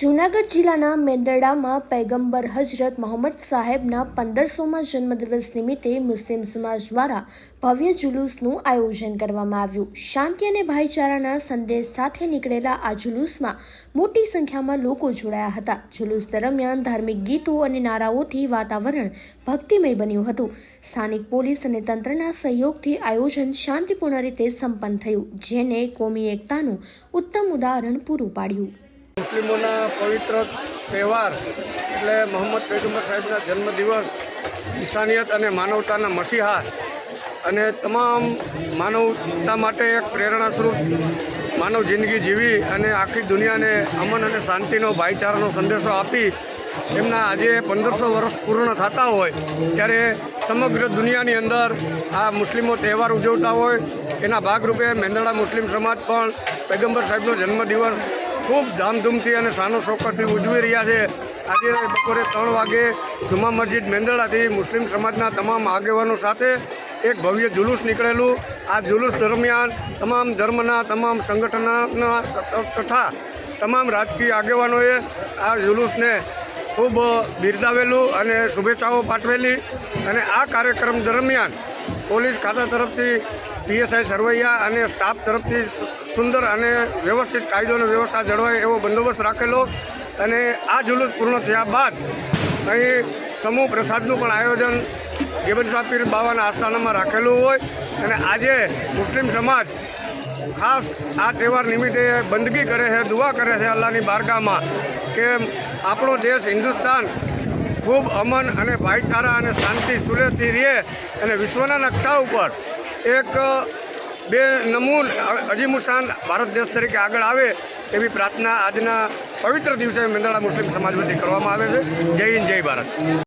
જૂનાગઢ જિલ્લાના મેંદરડામાં પૈગંબર હજરત મોહમ્મદ સાહેબના 1500મા જન્મદિવસ નિમિત્તે મુસ્લિમ સમાજ દ્વારા ભવ્ય જુલુસનું આયોજન કરવામાં આવ્યું। શાંતિ અને ભાઈચારાના સંદેશ સાથે નીકળેલા આ જુલુસમાં મોટી સંખ્યામાં લોકો જોડાયા હતા। જુલુસ દરમિયાન ધાર્મિક ગીતો અને નારાઓથી વાતાવરણ ભક્તિમય બન્યું હતું। સ્થાનિક પોલીસ અને તંત્રના સહયોગથી આયોજન શાંતિપૂર્ણ રીતે સંપન્ન થયું, જેને કોમી એકતાનું ઉત્તમ ઉદાહરણ પૂરું પાડ્યું। મુસ્લિમોના પવિત્ર તહેવાર એટલે મોહમ્મદ પૈગંબર સાહેબના જન્મદિવસ ઇન્સાનિયત અને માનવતાના મસીહા અને તમામ માનવતા માટે એક પ્રેરણા સ્વરૂપ માનવ જિંદગી જીવી અને આખી દુનિયાને અમન અને શાંતિનો ભાઈચારાનો સંદેશો આપી એમના આજે 1500 વર્ષ પૂર્ણ થતા હોય ત્યારે સમગ્ર દુનિયાની અંદર આ મુસ્લિમો તહેવાર ઉજવતા હોય એના ભાગરૂપે મેંદરડા મુસ્લિમ સમાજ પણ પૈગંબર સાહેબનો જન્મદિવસ ખૂબ ધામધૂમથી અને શાનો શોકતથી ઉજવી રહ્યા છે। આજે બપોરે 3 વાગે જુમા મસ્જિદ મેંદરડાથી મુસ્લિમ સમાજના તમામ આગેવાનો સાથે એક ભવ્ય જુલુસ નીકળેલું। આ જુલુસ દરમિયાન તમામ ધર્મના, તમામ સંગઠનના તથા તમામ રાજકીય આગેવાનોએ આ જુલુસને ખૂબ બિરદાવેલું અને શુભેચ્છાઓ પાઠવેલી અને આ કાર્યક્રમ દરમિયાન પોલીસ ખાતા તરફથી પીએસઆઈ સરવૈયા અને સ્ટાફ તરફથી સુંદર અને વ્યવસ્થિત કાયદો અને વ્યવસ્થા જળવાય એવો બંદોબસ્ત રાખેલો અને આ જુલુસ પૂર્ણ થયા બાદ અહીં સમૂહ પ્રસાદનું પણ આયોજન ગેબન શાહ પીર બાવાના આસ્થાનામાં રાખેલું હોય અને આજે મુસ્લિમ સમાજ ખાસ આ તહેવાર નિમિત્તે બંદગી કરે છે, દુઆ કરે છે અલ્લાહની બારગાહમાં કે આપણો દેશ હિન્દુસ્તાન ખૂબ અમન અને ભાઈચારા અને શાંતિ સુલેહથી રહે અને વિશ્વના નકશા ઉપર એક બેનમૂન અજીમુશાન ભારત દેશ તરીકે આગળ આવે એવી પ્રાર્થના આજના પવિત્ર દિવસે મેંદરડા મુસ્લિમ સમાજ વતી કરવામાં આવે છે। જય હિન્દ, જય ભારત।